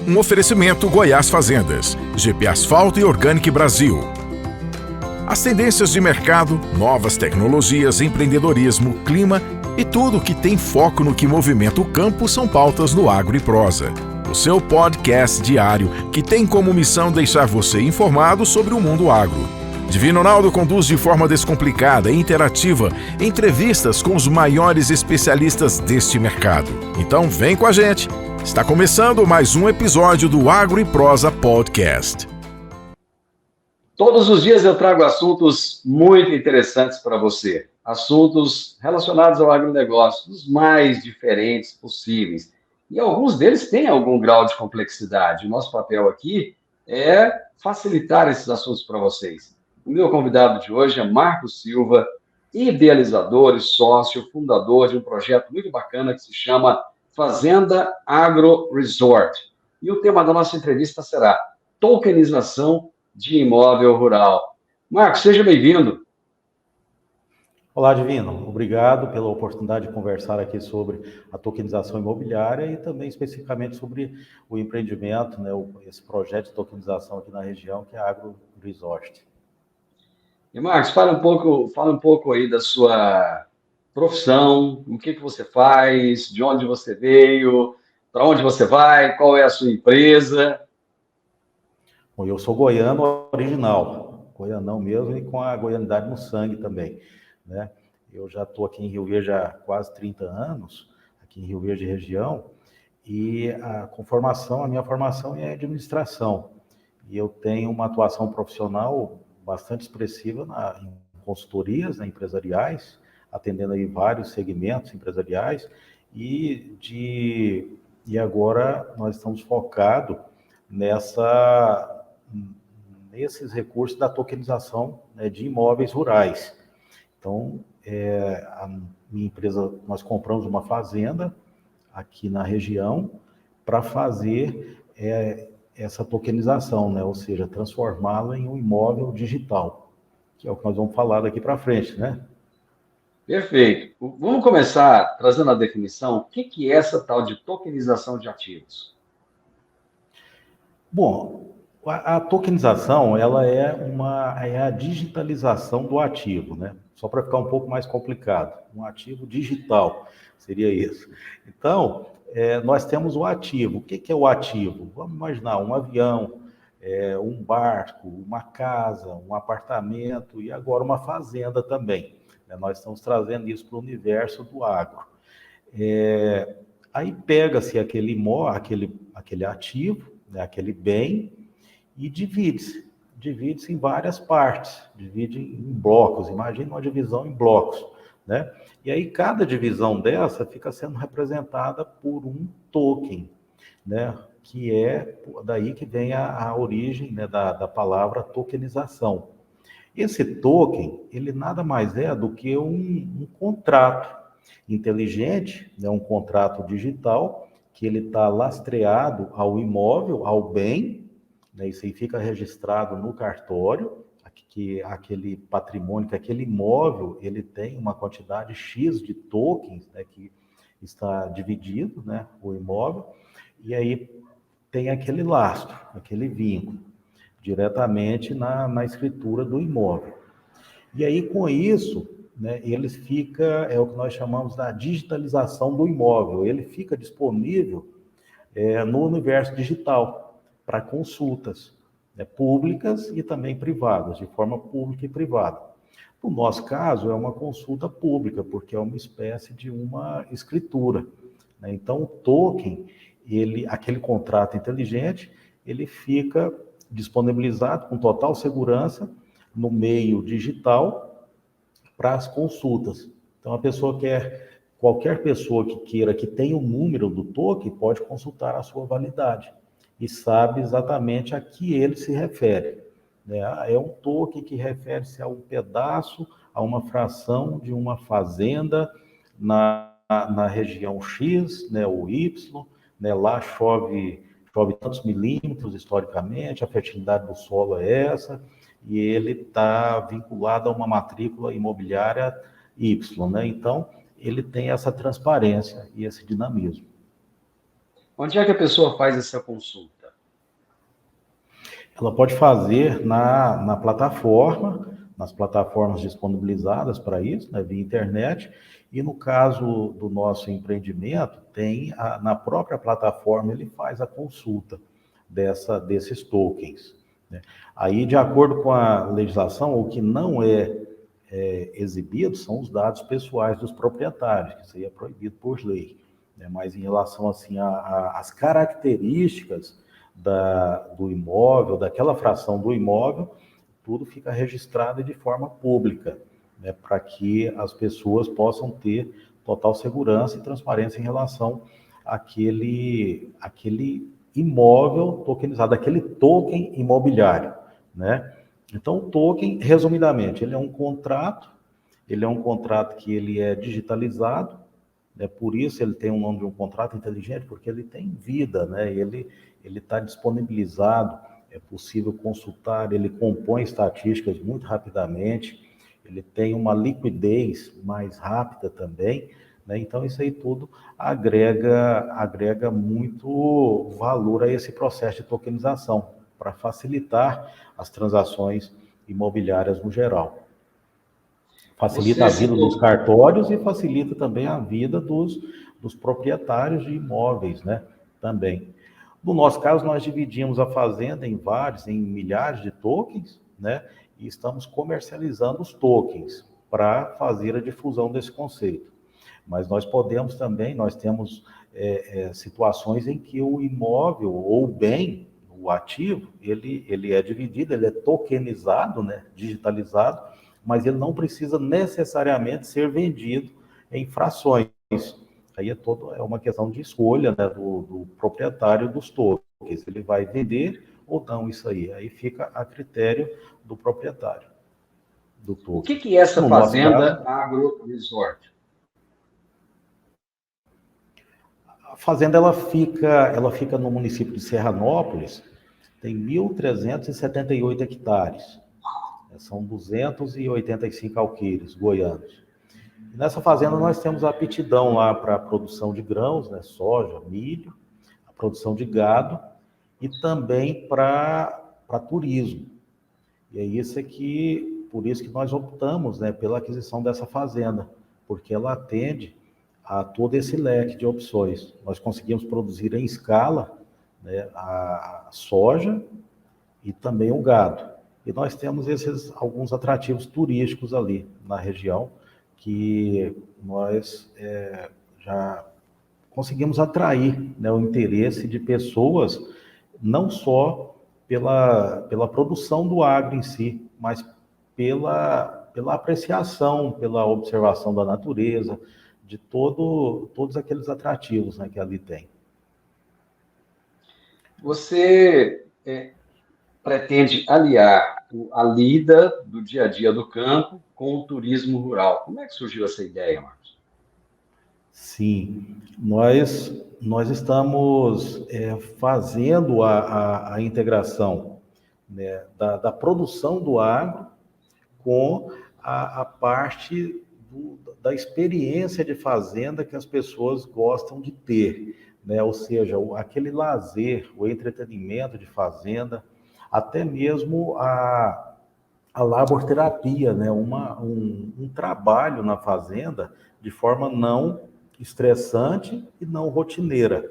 Um oferecimento Goiás Fazendas, GP Asfalto e Organic Brasil. As tendências de mercado, novas tecnologias, empreendedorismo, clima e tudo que tem foco no que movimenta o campo são pautas no Agro e Prosa. O seu podcast diário que tem como missão deixar você informado sobre o mundo agro. Divino Ronaldo conduz de forma descomplicada e interativa entrevistas com os maiores especialistas deste mercado. Então vem com a gente! Está começando mais um episódio do Agro e Prosa Podcast. Todos os dias eu trago assuntos muito interessantes para você. Assuntos relacionados ao agronegócio, dos mais diferentes possíveis. E alguns deles têm algum grau de complexidade. O nosso papel aqui é facilitar esses assuntos para vocês. O meu convidado de hoje é Marcos Silva, idealizador e sócio, fundador de um projeto muito bacana que se chama Fazenda Agro Resort. E o tema da nossa entrevista será tokenização de imóvel rural. Marcos, seja bem-vindo. Olá, Divino. Obrigado pela oportunidade de conversar aqui sobre a tokenização imobiliária e também especificamente sobre o empreendimento, esse projeto de tokenização aqui na região, que é a Agro Resort. E Marcos, fala um pouco aí da sua profissão, o que você faz, de onde você veio, para onde você vai, qual é a sua empresa. Bom, eu sou goiano original, goianão mesmo e com a goianidade no sangue também, né? Eu já estou aqui em Rio Verde há quase 30 anos, aqui em Rio Verde região, e a minha formação é administração. E eu tenho uma atuação profissional bastante expressiva em consultorias, empresariais, atendendo aí vários segmentos empresariais, e agora nós estamos focados nesses recursos da tokenização, de imóveis rurais. Então, a minha empresa, nós compramos uma fazenda aqui na região para fazer essa tokenização, ou seja, transformá-la em um imóvel digital, que é o que nós vamos falar daqui para frente, né? Perfeito. Vamos começar trazendo a definição. O que é essa tal de tokenização de ativos? Bom, a tokenização, ela é a digitalização do ativo, né? Só para ficar um pouco mais complicado. Um ativo digital seria isso. Então, nós temos o ativo. O que é o ativo? Vamos imaginar um avião, um barco, uma casa, um apartamento e agora uma fazenda também. Nós estamos trazendo isso para o universo do agro. Aí pega-se aquele ativo, aquele bem, e divide-se em várias partes, divide em blocos. Imagina uma divisão em blocos, né? E aí cada divisão dessa fica sendo representada por um token, né? Que é daí que vem a origem, da palavra tokenização. Esse token, ele nada mais é do que um contrato inteligente, um contrato digital, que ele está lastreado ao imóvel, ao bem, isso aí fica registrado no cartório, que aquele patrimônio, que aquele imóvel, ele tem uma quantidade X de tokens, que está dividido, o imóvel, e aí tem aquele lastro, aquele vínculo, diretamente na escritura do imóvel. E aí, com isso, ele fica, é o que nós chamamos da digitalização do imóvel, ele fica disponível no universo digital para consultas públicas e também privadas, de forma pública e privada. No nosso caso, é uma consulta pública, porque é uma espécie de uma escritura. Então, o token, aquele contrato inteligente, ele fica disponibilizado com total segurança no meio digital para as consultas. Então, qualquer pessoa que queira, que tenha o número do token, pode consultar a sua validade e sabe exatamente a que ele se refere. É um token que refere-se a um pedaço, a uma fração de uma fazenda na região X, ou Y, lá chove tantos milímetros historicamente, a fertilidade do solo é essa, e ele está vinculado a uma matrícula imobiliária Y, Então, ele tem essa transparência e esse dinamismo. Onde é que a pessoa faz essa consulta? Ela pode fazer na plataforma, nas plataformas disponibilizadas para isso, né, via internet, e no caso do nosso empreendimento, na própria plataforma ele faz a consulta desses tokens, né? Aí, de acordo com a legislação, o que não é exibido são os dados pessoais dos proprietários, que isso aí é proibido por lei, né? Mas em relação assim às características do imóvel, daquela fração do imóvel, tudo fica registrado de forma pública, né, para que as pessoas possam ter total segurança e transparência em relação àquele imóvel tokenizado, aquele token imobiliário, né? Então, o token, resumidamente, ele é um contrato que ele é digitalizado, né? Por isso ele tem o nome de um contrato inteligente, porque ele tem vida, né? Ele está disponibilizado, é possível consultar, ele compõe estatísticas muito rapidamente, ele tem uma liquidez mais rápida também, né? Então isso aí tudo agrega muito valor a esse processo de tokenização, para facilitar as transações imobiliárias no geral. Facilita Você a vida dos citou, cartórios e facilita também a vida dos proprietários de imóveis, né? Também. No nosso caso, nós dividimos a fazenda em milhares de tokens, né? E estamos comercializando os tokens para fazer a difusão desse conceito. Mas nós podemos também, nós temos situações em que o imóvel ou o bem, o ativo, ele é dividido, ele é tokenizado, né? Digitalizado, mas ele não precisa necessariamente ser vendido em frações. Aí é uma questão de escolha, né, do proprietário dos tokens. Ele vai vender ou não isso aí. Aí fica a critério do proprietário do o token. que é essa No nosso fazenda caso, agro-resort? a fazenda ela fica no município de Serranópolis, tem 1.378 hectares. São 285 alqueires goianos. E nessa fazenda nós temos a aptidão lá para a produção de grãos, né, soja, milho, a produção de gado e também para turismo. E é por isso que nós optamos, né, pela aquisição dessa fazenda, porque ela atende a todo esse leque de opções. Nós conseguimos produzir em escala, né, a soja e também o gado. E nós temos alguns atrativos turísticos ali na região, que nós já conseguimos atrair, né, o interesse de pessoas, não só pela produção do agro em si, mas pela apreciação, pela observação da natureza, de todos aqueles atrativos, né, que ali tem. Você pretende aliar a lida do dia a dia do campo com o turismo rural. Como é que surgiu essa ideia, Marcos? Sim, nós estamos fazendo a integração, né, da produção do agro com a parte da experiência de fazenda que as pessoas gostam de ter, né? Ou seja, aquele lazer, o entretenimento de fazenda, até mesmo a laborterapia, né? Um trabalho na fazenda de forma não estressante e não rotineira.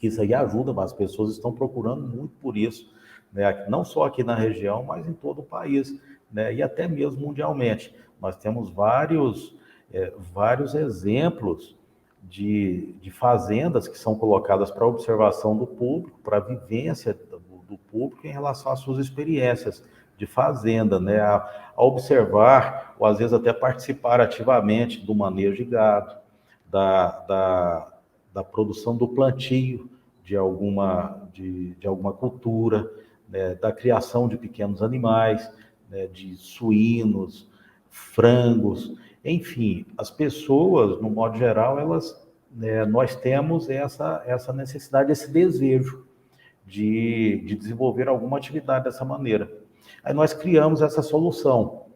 Isso aí ajuda, mas as pessoas estão procurando muito por isso, né? Não só aqui na região, mas em todo o país, né? E até mesmo mundialmente. Nós temos vários exemplos de fazendas que são colocadas para observação do público, para a vivência do público em relação às suas experiências de fazenda, né? A observar, ou às vezes até participar ativamente do manejo de gado, da produção do plantio de alguma cultura, né? Da criação de pequenos animais, né? De suínos, frangos, enfim, as pessoas, no modo geral, nós temos essa necessidade, esse desejo de desenvolver alguma atividade dessa maneira. Aí nós criamos essa solução,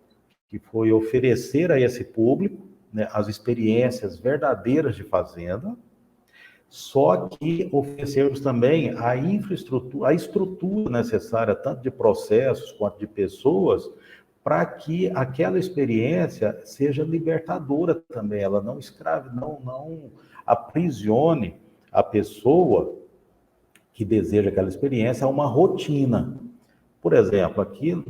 que foi oferecer a esse público, né, as experiências verdadeiras de fazenda, Só que oferecermos também a infraestrutura, a estrutura necessária, tanto de processos quanto de pessoas, para que aquela experiência seja libertadora também, ela não escrave, não aprisione a pessoa que deseja aquela experiência a uma rotina. Por exemplo, aqui,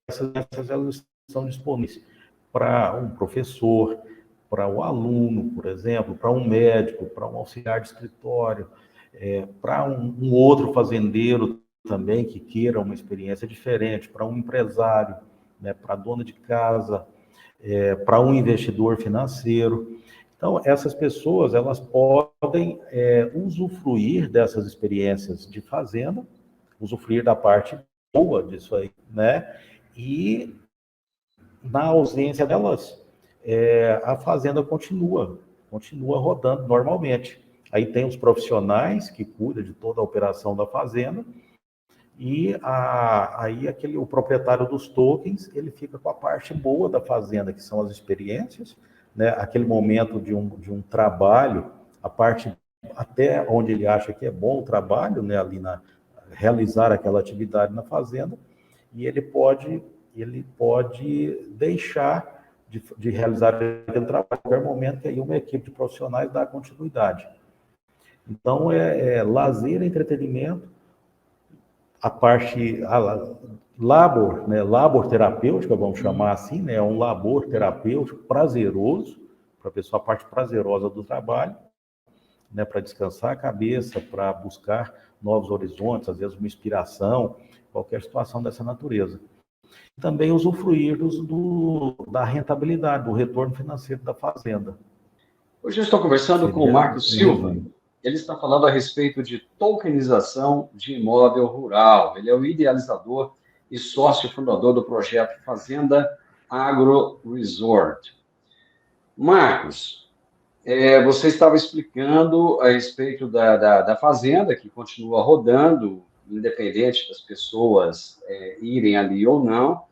essas elas são disponíveis para um professor, para o aluno, por exemplo, para um médico, para um auxiliar de escritório, para um outro fazendeiro também que queira uma experiência diferente, para um empresário, né, para a dona de casa, para um investidor financeiro. Então, essas pessoas, elas podem usufruir dessas experiências de fazenda, usufruir da parte boa disso aí, né? E, na ausência delas, a fazenda continua rodando normalmente. Aí tem os profissionais que cuidam de toda a operação da fazenda, e aí o proprietário dos tokens, ele fica com a parte boa da fazenda, que são as experiências, né? Aquele momento de um trabalho, a parte até onde ele acha que é bom o trabalho, né? Ali realizar aquela atividade na fazenda, e ele pode deixar de realizar aquele trabalho a qualquer momento, que aí uma equipe de profissionais dá continuidade. Então, lazer, entretenimento, a parte labor, né, labor terapêutica, vamos chamar assim, né, um labor terapêutico prazeroso, para a pessoa, a parte prazerosa do trabalho, né, para descansar a cabeça, para buscar novos horizontes, às vezes uma inspiração, qualquer situação dessa natureza. Também usufruir da rentabilidade, do retorno financeiro da fazenda. Hoje eu estou conversando com o Marcos Silva. Ele está falando a respeito de tokenização de imóvel rural. Ele é o idealizador e sócio fundador do projeto Fazenda Agro Resort. Marcos, você estava explicando a respeito da fazenda, que continua rodando, independente das pessoas irem ali ou não.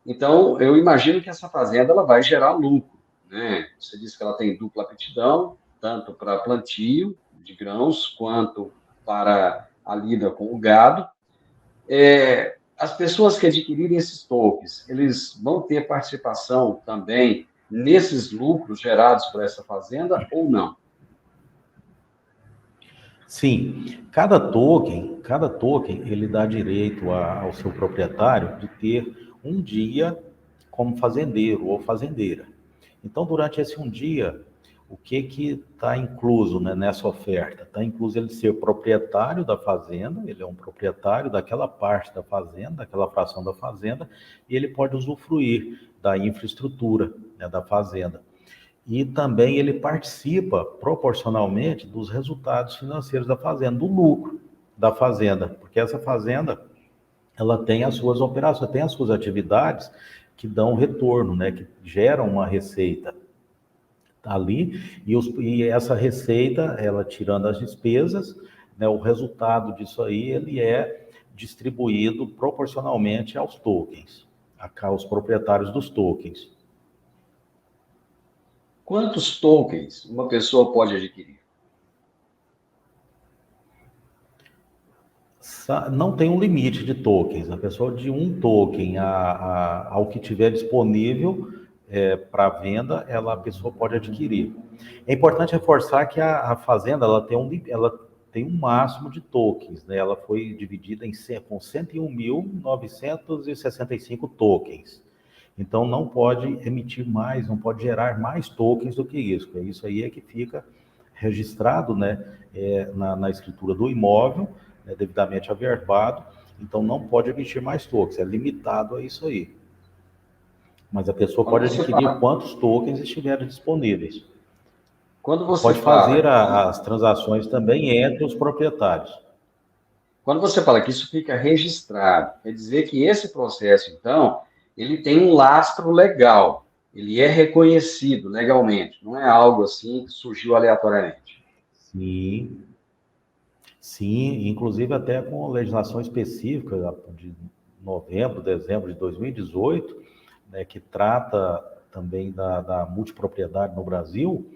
Então, eu imagino que essa fazenda ela vai gerar lucro, né? Você disse que ela tem dupla aptidão, tanto para plantio de grãos, quanto para a lida com o gado. As pessoas que adquirirem esses tokens, eles vão ter participação também nesses lucros gerados por essa fazenda ou não? Sim, cada token, ele dá direito ao seu proprietário de ter um dia como fazendeiro ou fazendeira. Então, durante esse um dia, o que está incluso, né, nessa oferta? Está incluso ele ser proprietário da fazenda, ele é um proprietário daquela parte da fazenda, daquela fração da fazenda, e ele pode usufruir da infraestrutura, né, da fazenda. E também ele participa proporcionalmente dos resultados financeiros da fazenda, do lucro da fazenda, porque essa fazenda, ela tem as suas operações, tem as suas atividades que dão retorno, né, que geram uma receita ali, e essa receita, ela tirando as despesas, né, o resultado disso aí, ele é distribuído proporcionalmente aos tokens, aos proprietários dos tokens. Quantos tokens uma pessoa pode adquirir? Não tem um limite de tokens. A pessoa de um token ao que tiver disponível para venda, a pessoa pode adquirir. É importante reforçar que a fazenda ela tem um máximo de tokens, né? Ela foi dividida com 101.965 tokens. Então, não pode emitir mais, não pode gerar mais tokens do que isso. Isso aí é que fica registrado, né, na escritura do imóvel, né, devidamente averbado. Então, não pode emitir mais tokens, é limitado a isso aí. Mas a pessoa pode adquirir quantos tokens estiverem disponíveis. Quando você pode fazer as transações também entre os proprietários. Quando você fala que isso fica registrado, quer dizer que esse processo, então, ele tem um lastro legal, ele é reconhecido legalmente, não é algo assim que surgiu aleatoriamente. Sim, inclusive até com legislação específica de novembro, dezembro de 2018, né, que trata também da multipropriedade no Brasil,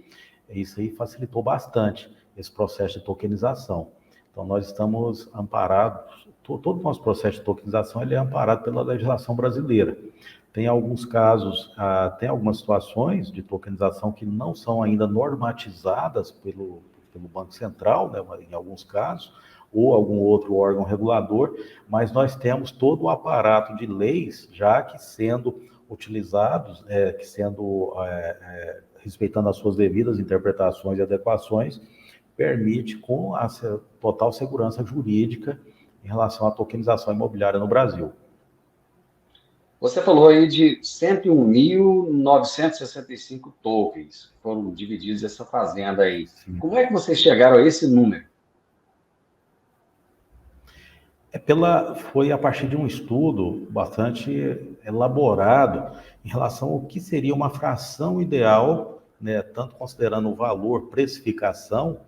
isso aí facilitou bastante. esse processo de tokenização. Então, nós estamos amparados, todo o nosso processo de tokenização ele é amparado pela legislação brasileira. Tem alguns casos, tem algumas situações de tokenização que não são ainda normatizadas pelo Banco Central, né, em alguns casos, ou algum outro órgão regulador, mas nós temos todo o aparato de leis já que sendo utilizados, respeitando as suas devidas interpretações e adequações, permite com a total segurança jurídica em relação à tokenização imobiliária no Brasil. Você falou aí de 101.965 tokens que foram divididos essa fazenda aí. Sim. Como é que vocês chegaram a esse número? Foi a partir de um estudo bastante elaborado em relação ao que seria uma fração ideal, né, tanto considerando o valor, precificação,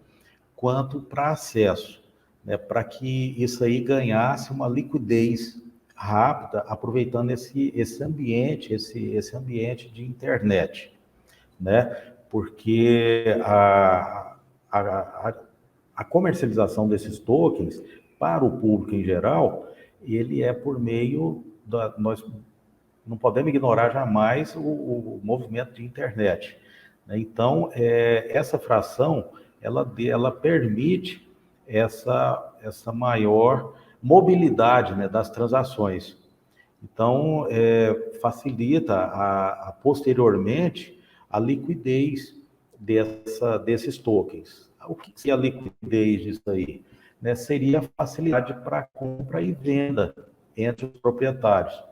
quanto para acesso, né, para que isso aí ganhasse uma liquidez rápida, aproveitando esse ambiente de internet, né, porque a comercialização desses tokens para o público em geral, ele é por meio nós não podemos ignorar jamais o movimento de internet, né? Então, essa fração, ela permite essa maior mobilidade, né, das transações. Então, facilita posteriormente a liquidez desses tokens. O que seria a liquidez disso aí? Né, seria a facilidade para compra e venda entre os proprietários.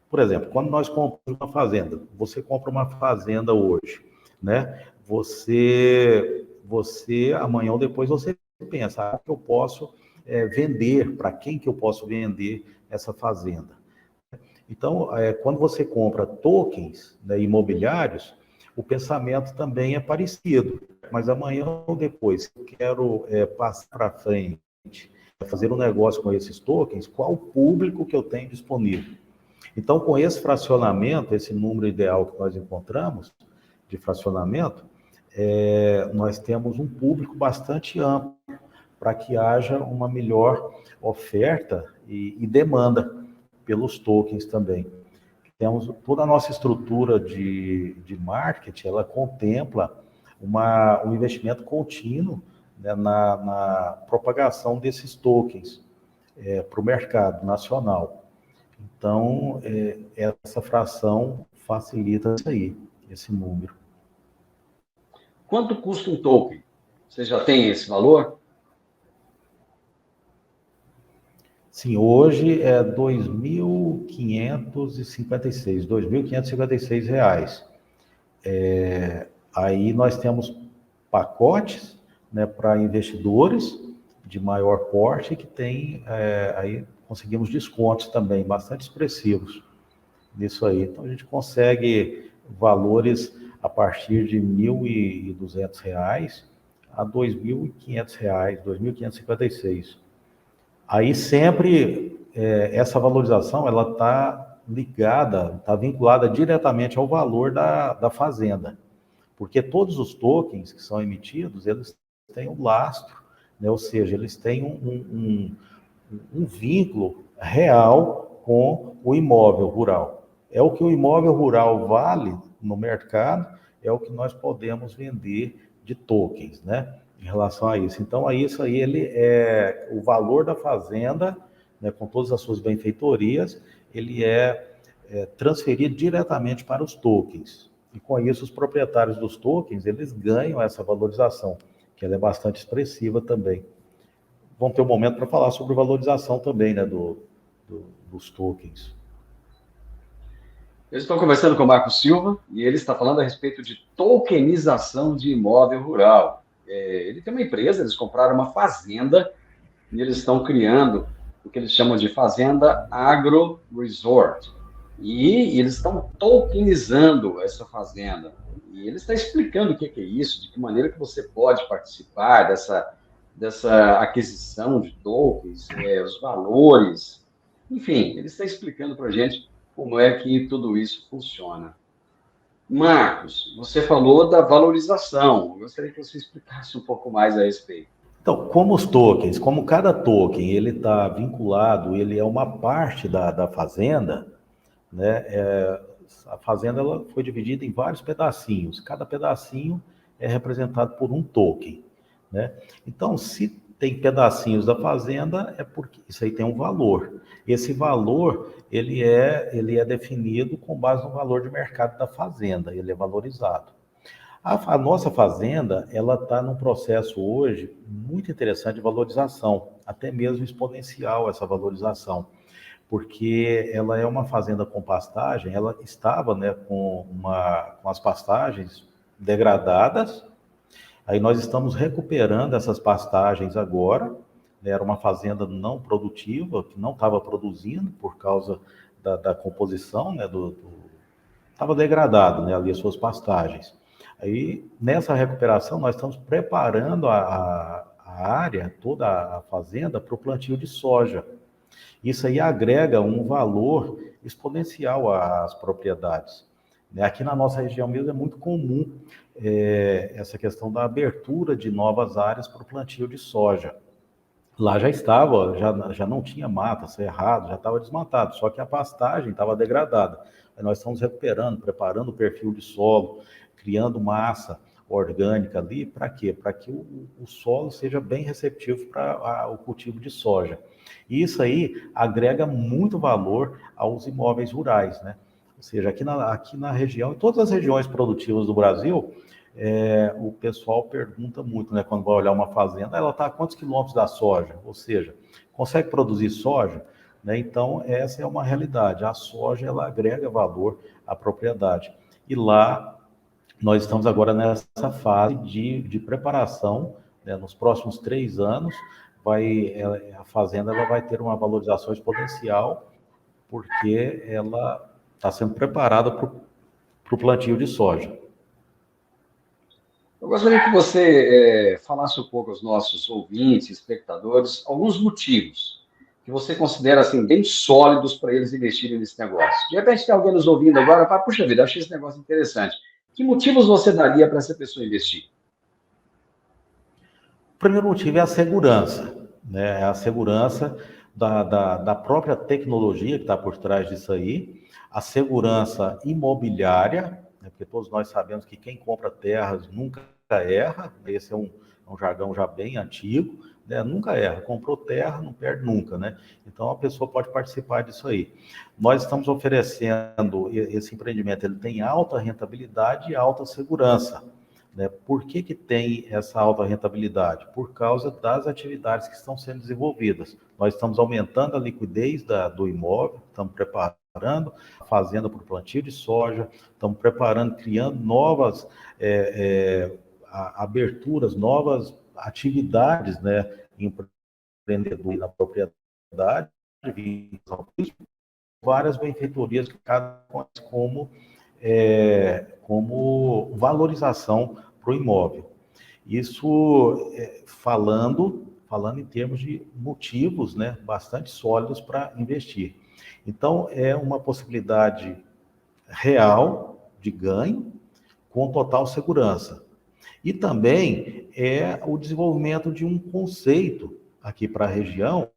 Por exemplo, quando nós compramos uma fazenda, você compra uma fazenda hoje, né? Você amanhã ou depois você pensa, que eu posso vender, para quem que eu posso vender essa fazenda? Então, quando você compra tokens, né, imobiliários, o pensamento também é parecido, mas amanhã ou depois, se eu quero passar para frente, fazer um negócio com esses tokens, qual o público que eu tenho disponível? Então, com esse fracionamento, esse número ideal que nós encontramos de fracionamento, nós temos um público bastante amplo para que haja uma melhor oferta e demanda pelos tokens também. Temos toda a nossa estrutura de marketing, ela contempla um investimento contínuo, né, na propagação desses tokens para o mercado nacional. Então, essa fração facilita isso aí, esse número. Quanto custa um token? Você já tem esse valor? Sim, hoje é R$ 2.556 reais. Aí nós temos pacotes, né, para investidores de maior porte que tem, aí conseguimos descontos também bastante expressivos nisso aí. Então a gente consegue valores a partir de R$ 1.200 a R$ 2.500, R$ 2.556. Aí sempre essa valorização ela está ligada, está vinculada diretamente ao valor da fazenda, porque todos os tokens que são emitidos, eles têm um lastro, né? Ou seja, eles têm um vínculo real com o imóvel rural. É o que o imóvel rural vale no mercado, é o que nós podemos vender de tokens, né? Em relação a isso. Então, isso aí, ele é o valor da fazenda, né, com todas as suas benfeitorias, ele é transferido diretamente para os tokens. E com isso, os proprietários dos tokens, eles ganham essa valorização, que ela é bastante expressiva também. Vamos ter um momento para falar sobre valorização também, né, dos tokens. Eu estou conversando com o Marco Silva e ele está falando a respeito de tokenização de imóvel rural. Ele tem uma empresa, eles compraram uma fazenda e eles estão criando o que eles chamam de Fazenda Agro Resort. E eles estão tokenizando essa fazenda. E ele está explicando o que é isso, de que maneira que você pode participar dessa aquisição de tokens, os valores. Enfim, ele está explicando para a gente como é que tudo isso funciona. Marcos, você falou da valorização. Eu gostaria que você explicasse um pouco mais a respeito. Então, como os tokens, como cada token ele está vinculado, ele é uma parte da fazenda, né? A fazenda ela foi dividida em vários pedacinhos. Cada pedacinho é representado por um token, né? Então, se tem pedacinhos da fazenda, é porque isso aí tem um valor. Esse valor ele é definido com base no valor de mercado da fazenda, ele é valorizado. A nossa fazenda, ela está num processo hoje muito interessante de valorização, até mesmo exponencial essa valorização, porque ela é uma fazenda com pastagem, ela estava, né, com as pastagens degradadas, aí nós estamos recuperando essas pastagens agora, né, era uma fazenda não produtiva, que não estava produzindo por causa da composição, né, estava degradado, né, ali as suas pastagens. Aí, nessa recuperação, nós estamos preparando a área, toda a fazenda, para o plantio de soja. Isso aí agrega um valor exponencial às propriedades. Aqui na nossa região mesmo é muito comum essa questão da abertura de novas áreas para o plantio de soja. Lá já estava, já não tinha mata, cerrado, já estava desmatado, só que a pastagem estava degradada. Aí nós estamos recuperando, preparando o perfil de solo, criando massa orgânica ali, para quê? Para que o solo seja bem receptivo para o cultivo de soja. E isso aí agrega muito valor aos imóveis rurais, né? Ou seja, aqui na região, em todas as regiões produtivas do Brasil, o pessoal pergunta muito, né, quando vai olhar uma fazenda, ela está a quantos quilômetros da soja? Ou seja, consegue produzir soja? Né? Então, essa é uma realidade. A soja, ela agrega valor à propriedade. E lá, nós estamos agora nessa fase de preparação, né? Nos próximos 3 anos, a fazenda ela vai ter uma valorização exponencial, porque ela está sendo preparada para o plantio de soja. Eu gostaria que você falasse um pouco aos nossos ouvintes, espectadores, alguns motivos que você considera assim, bem sólidos para eles investirem nesse negócio. De repente tem alguém nos ouvindo agora e fala, puxa vida, achei esse negócio interessante. Que motivos você daria para essa pessoa investir? O primeiro motivo é a segurança, né? É a segurança da própria tecnologia que está por trás disso aí, a segurança imobiliária, né? Porque todos nós sabemos que quem compra terras nunca erra, esse é um jargão já bem antigo, né? Nunca erra, comprou terra, não perde nunca, né? Então a pessoa pode participar disso aí. Nós estamos oferecendo esse empreendimento, ele tem alta rentabilidade e alta segurança. Né? Por que tem essa alta rentabilidade? Por causa das atividades que estão sendo desenvolvidas. Nós estamos aumentando a liquidez do imóvel, estamos preparando a fazenda para o plantio de soja, estamos preparando, criando novas aberturas, novas atividades, né, empreendedoras na propriedade, várias benfeitorias que cada como valorização para o imóvel. Isso falando em termos de motivos, né, bastante sólidos para investir. Então, é uma possibilidade real de ganho com total segurança. E também é o desenvolvimento de um conceito aqui para a região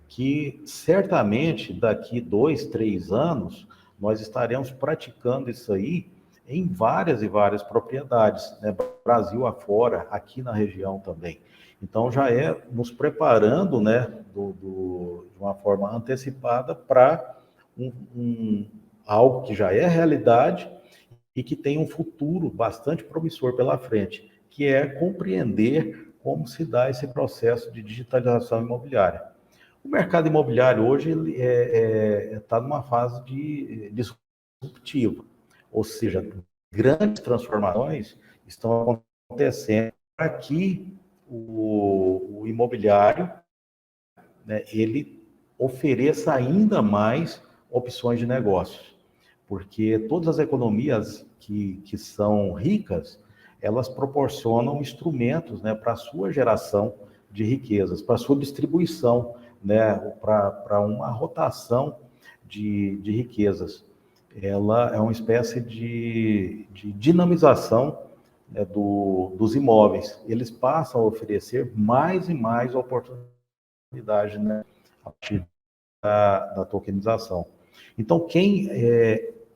que certamente daqui 2, 3 anos nós estaremos praticando isso aí em várias e várias propriedades, né? Brasil afora, aqui na região também. Então já é nos preparando, né, de uma forma antecipada para algo que já é realidade e que tem um futuro bastante promissor pela frente, que é compreender como se dá esse processo de digitalização imobiliária. O mercado imobiliário hoje está numa fase disruptiva, ou seja, grandes transformações estão acontecendo para que o imobiliário, né, ele ofereça ainda mais opções de negócios, porque todas as economias que são ricas, elas proporcionam instrumentos, né, para a sua geração de riquezas, para a sua distribuição, né, para uma rotação de riquezas. ela é uma espécie de dinamização, né, dos imóveis. Eles passam a oferecer mais e mais oportunidade, né, a partir da tokenização. Então, quem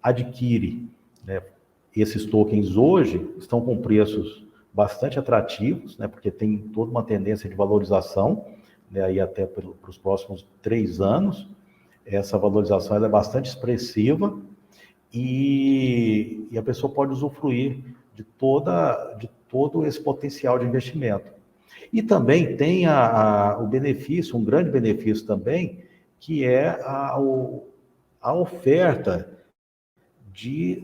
adquire, né, esses tokens hoje estão com preços bastante atrativos, né, porque tem toda uma tendência de valorização, né, aí até para os próximos 3 anos. Essa valorização ela é bastante expressiva e a pessoa pode usufruir de todo esse potencial de investimento. E também tem o benefício, um grande benefício também, que é a oferta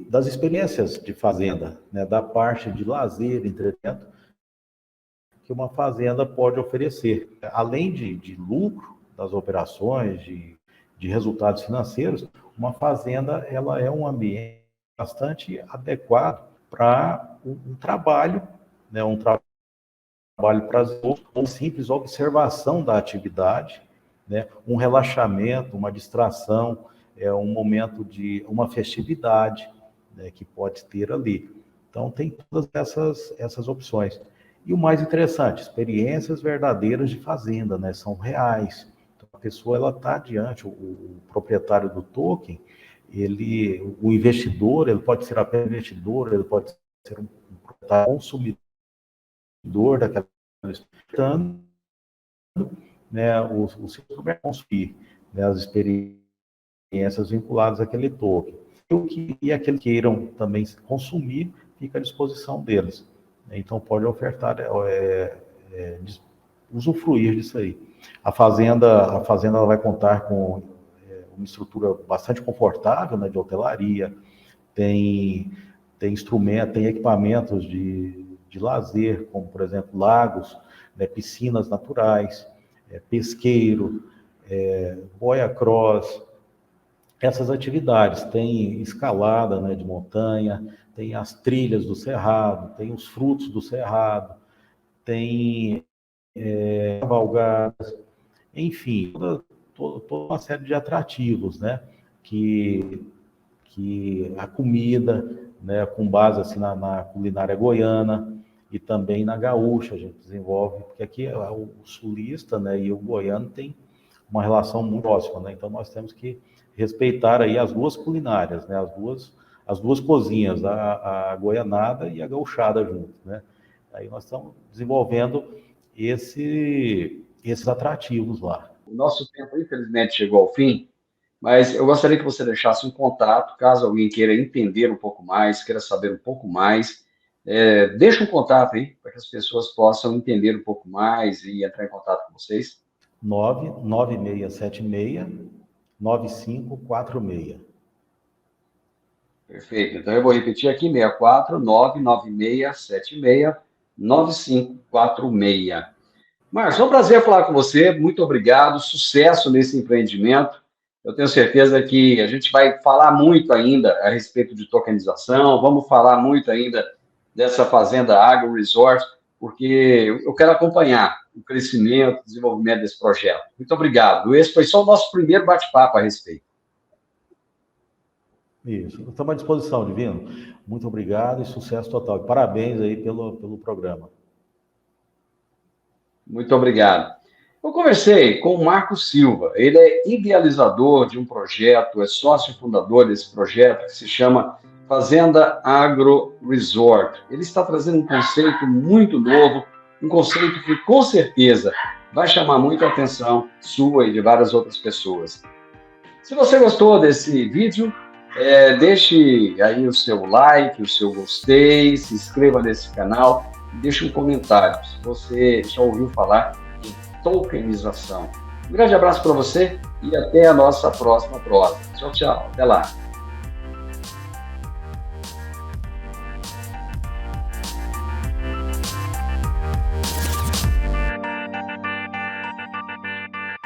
das experiências de fazenda, né, da parte de lazer, entretenimento, que uma fazenda pode oferecer. Além de lucro das operações, de resultados financeiros, uma fazenda ela é um ambiente bastante adequado para um trabalho, né, um trabalho prazeroso, uma simples observação da atividade, né, um relaxamento, uma distração, um momento de uma festividade, né, que pode ter ali. Então, tem todas essas opções. E o mais interessante, experiências verdadeiras de fazenda, né, são reais. Então, a pessoa ela está diante, o proprietário do token, o investidor, ele pode ser apenas investidor, ele pode ser um proprietário consumidor daquela experiência, né, o seu vai consumir, né, as experiências vinculadas àquele token. E aqueles que queiram também consumir, fica à disposição deles. Então, pode ofertar, usufruir disso aí. A fazenda ela vai contar com uma estrutura bastante confortável, né, de hotelaria, tem instrumentos, tem equipamentos de lazer, como, por exemplo, lagos, né, piscinas naturais, pesqueiro, boia cross. Essas atividades, tem escalada, né, de montanha, tem as trilhas do cerrado, tem os frutos do cerrado, tem cavalgadas, enfim, toda uma série de atrativos, né, que a comida, né, com base assim, na culinária goiana e também na gaúcha a gente desenvolve, porque aqui o sulista, né, e o goiano tem uma relação muito próxima, né, então nós temos que respeitar aí as duas culinárias, né, as duas cozinhas, a goianada e a gauchada juntos, né. Aí nós estamos desenvolvendo esses atrativos lá. O nosso tempo, infelizmente, chegou ao fim, mas eu gostaria que você deixasse um contato, caso alguém queira entender um pouco mais, queira saber um pouco mais, deixa um contato aí, para que as pessoas possam entender um pouco mais e entrar em contato com vocês. 99676-9546. Perfeito. Então, eu vou repetir aqui, 64-99676-9546. Márcio, é um prazer falar com você, muito obrigado, sucesso nesse empreendimento. Eu tenho certeza que a gente vai falar muito ainda a respeito de tokenização, vamos falar muito ainda dessa fazenda Agro Resort, porque eu quero acompanhar o crescimento, o desenvolvimento desse projeto. Muito obrigado. Esse foi só o nosso primeiro bate-papo a respeito. Isso, estamos à disposição, Divino. Muito obrigado e sucesso total. Parabéns aí pelo programa. Muito obrigado. Eu conversei com o Marco Silva, ele é idealizador de um projeto, é sócio fundador desse projeto que se chama Fazenda Agro Resort. Ele está trazendo um conceito muito novo, um conceito que com certeza vai chamar muita atenção sua e de várias outras pessoas. Se você gostou desse vídeo, deixe aí o seu like, o seu gostei, se inscreva nesse canal e deixe um comentário se você já ouviu falar em tokenização. Um grande abraço para você e até a nossa próxima prova. Tchau, tchau. Até lá.